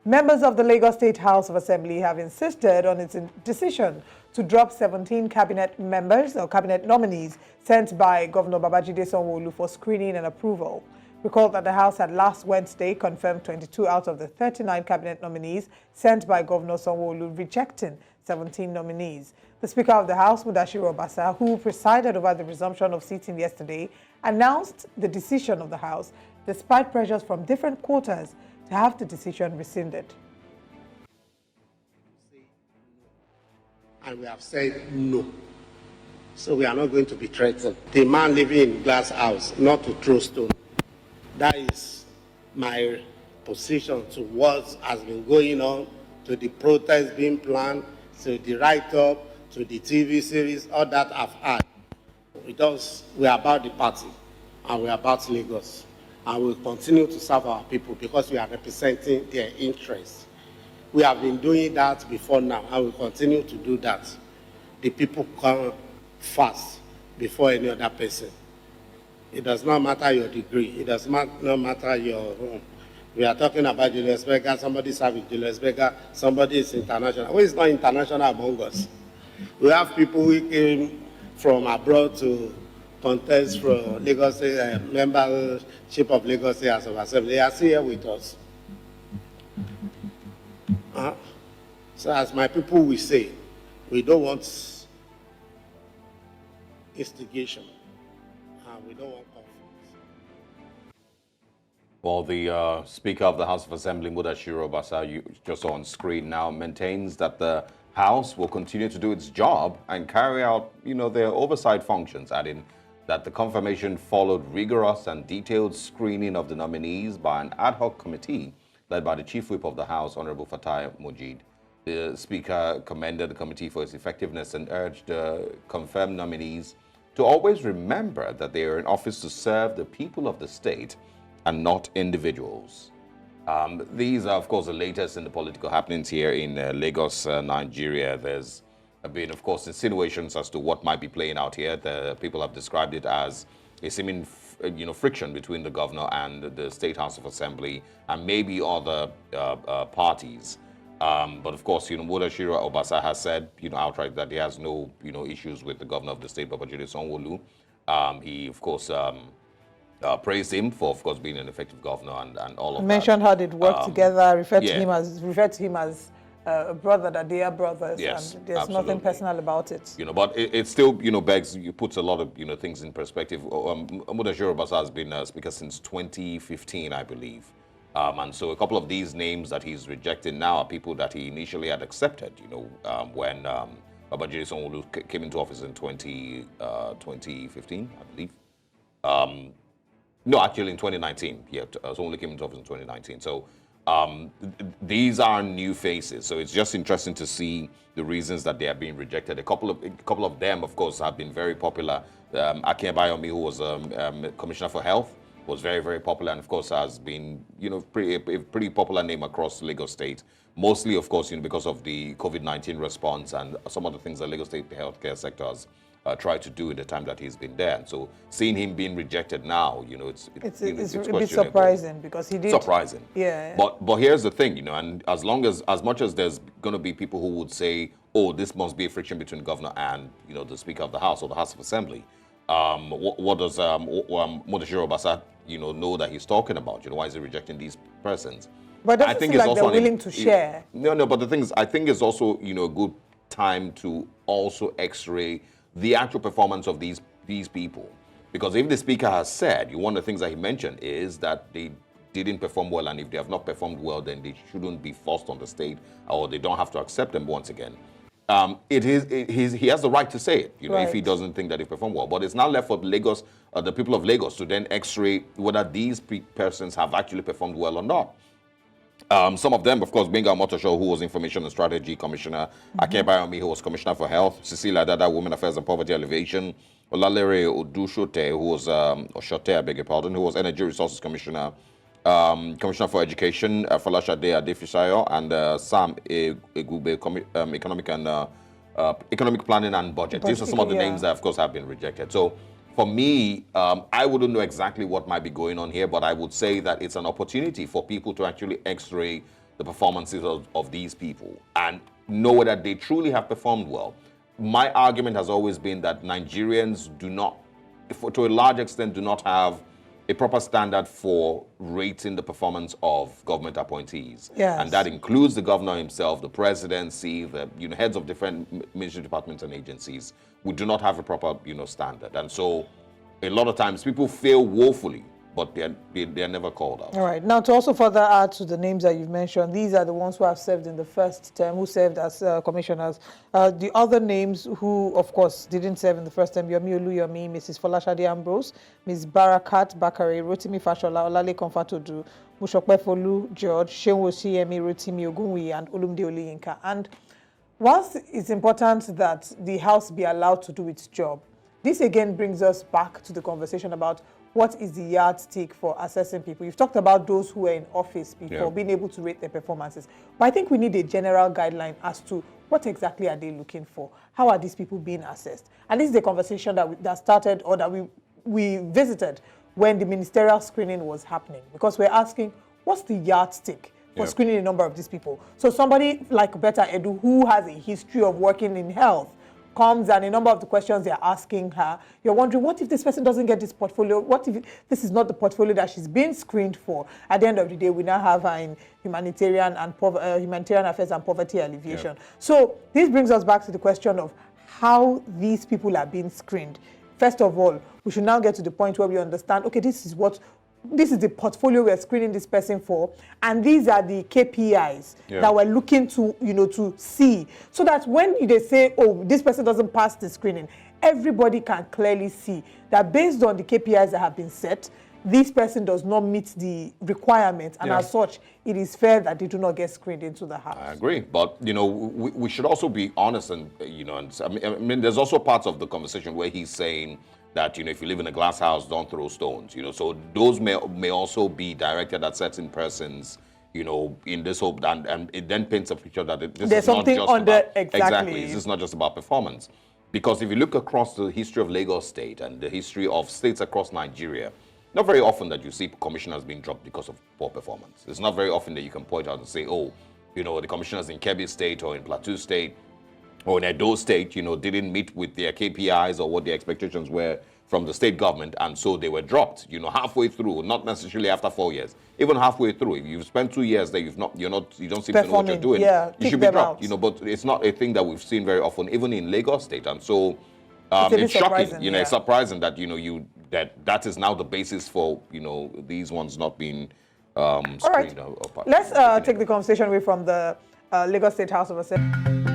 Members of the Lagos State House of Assembly have insisted on its decision to drop 17 cabinet members or cabinet nominees sent by Governor Babajide Sanwo-Olu for screening and approval. Recall that the House had last Wednesday confirmed 22 out of the 39 cabinet nominees sent by Governor Sanwo-Olu, rejecting 17 nominees. The Speaker of the House, Mudashiru Obasa, who presided over the resumption of sitting yesterday, announced the decision of the House, despite pressures from different quarters to have the decision rescinded. And we have said no. So we are not going to be threatened. The man living in glass house, not to throw stone. That is my position to what has been going on, to the protests being planned, to the write-up, to the TV series, all that I've had. Because we are about the party and we are about Lagos. And we'll continue to serve our people because we are representing their interests. We have been doing that before now, and we'll continue to do that. The people come first before any other person. It does not matter your degree. It does not matter your home. We are talking about Julius Berger, somebody serving Julius Berger, somebody is international. Who is not international among us? We have people who came from abroad to contest for Lagos membership of Lagos State House of Assembly. They are still here with us. So as my people will say, we don't want instigation. We don't want conflict. Well, the Speaker of the House of Assembly, Mudashiru Obasa, you just saw on screen now, maintains that the House will continue to do its job and carry out, their oversight functions, adding that the confirmation followed rigorous and detailed screening of the nominees by an ad hoc committee led by the Chief Whip of the House, Honorable Fatai Mojeed. The Speaker commended the committee for its effectiveness and urged the confirmed nominees to always remember that they are in office to serve the people of the state and not individuals. These are, of course, the latest in the political happenings here in Lagos, Nigeria. There's been, of course, insinuations as to what might be playing out here. The people have described it as a seeming, friction between the governor and the State House of Assembly and maybe other parties. But of course, Mudashiru Obasa has said, outright that he has no, issues with the governor of the state, Babajide Sanwo-Olu. He, of course, praised him for, of course, being an effective governor and all of that. Mentioned how they'd work together, referred to him as a brother, that they are brothers, yes, and there's absolutely. nothing personal about it. But it still, begs, puts a lot of, things in perspective. Mudashiru Obasa has been Speaker since 2015, I believe. And so a couple of these names that he's rejecting now are people that he initially had accepted, when Babajide Sanwo-Olu came into office in 2015, I believe. No, actually in 2019. Yeah, Sanwo-Olu came into office in 2019. So these are new faces. So it's just interesting to see the reasons that they are being rejected. A couple of them, of course, have been very popular. Akin Abayomi, who was Commissioner for Health, was very, very popular, and of course has been, a pretty popular name across Lagos State. Mostly, of course, because of the COVID-19 response and some of the things that Lagos State healthcare sector has tried to do in the time that he's been there. And so seeing him being rejected now, it's a bit surprising because he did. Surprising. Yeah. But here's the thing, and as much as there's going to be people who would say, oh, this must be a friction between the governor and, the Speaker of the House or the House of Assembly. What does Mudashiru Obasa, know that he's talking about? Why is he rejecting these persons? But I think like they're willing to share. No, but the thing is, I think it's also, a good time to also x-ray the actual performance of these people. Because if the Speaker has said, one of the things that he mentioned is that they didn't perform well, and if they have not performed well, then they shouldn't be forced on the state, or they don't have to accept them once again. He has the right to say it, right, if he doesn't think that they perform well. But it's now left for Lagos, the people of Lagos, to then x-ray whether these persons have actually performed well or not. Some of them, of course, Benga Motosho, who was Information and Strategy Commissioner, Akin Abayomi, who was Commissioner for Health, Cecilia Dada, Women Affairs and Poverty Alleviation, Olalere Odushote, who was, who was Energy Resources Commissioner, Commissioner for Education, Falashade Adefisayo, and Sam Egube, Economic Planning and Budget. These are some of the names that, of course, have been rejected. So for me, I wouldn't know exactly what might be going on here, but I would say that it's an opportunity for people to actually x-ray the performances of these people and know whether they truly have performed well. My argument has always been that Nigerians do not, to a large extent, do not have a proper standard for rating the performance of government appointees. Yes. And that includes the governor himself, the presidency, the heads of different ministry departments and agencies. We do not have a proper standard. And so a lot of times people fail woefully, but they're never called out. All right. Now, to also further add to the names that you've mentioned, these are the ones who have served in the first term, who served as commissioners. The other names who, of course, didn't serve in the first term, Yomi Oluyomi, Mrs. Folashade Ambrose, Ms. Barakat Bakare, Rotimi Fashola, Olalekan Fatodu, Mushokpe Folu George, Shenwo Shiyemi, Rotimi Ogunwi, and Olumide Oluyinka. And whilst it's important that the House be allowed to do its job, this again brings us back to the conversation about what is the yardstick for assessing people. You've talked about those who were in office before, being able to rate their performances. But I think we need a general guideline as to what exactly are they looking for? How are these people being assessed? And this is a conversation that started, or that we visited when the ministerial screening was happening. Because we're asking, what's the yardstick for screening a number of these people? So somebody like Betta Edu, who has a history of working in health, comes, and a number of the questions they're asking her, you're wondering, what if this person doesn't get this portfolio? What if this is not the portfolio that she's being screened for? At the end of the day, we now have her in humanitarian affairs and poverty alleviation. So this brings us back to the question of how these people are being screened. First of all, we should now get to the point where we understand, okay, this is the portfolio we're screening this person for, and these are the KPIs that we're looking to, to see, so that when they say, oh, this person doesn't pass the screening, everybody can clearly see that based on the KPIs that have been set, this person does not meet the requirements, and as such, it is fair that they do not get screened into the House. I agree, but we should also be honest, and I mean, there's also parts of the conversation where he's saying that if you live in a glass house, don't throw stones. So those may also be directed at certain persons. In this hope, and it then paints a picture that this there's is not just about exactly. This is not just about performance, because if you look across the history of Lagos State and the history of states across Nigeria, not very often that you see commissioners being dropped because of poor performance. It's not very often that you can point out and say, oh, the commissioners in Kebbi State or in Plateau State or in Edo State, didn't meet with their KPIs or what their expectations were from the state government, and so they were dropped, halfway through, not necessarily after 4 years, even halfway through. If you've spent 2 years there, you don't seem to know what you're doing. You should be dropped, but it's not a thing that we've seen very often, even in Lagos State, and so it's shocking. It's surprising that that is now the basis for these ones not being screened. All right, let's take the conversation away from the Lagos State House of Assembly.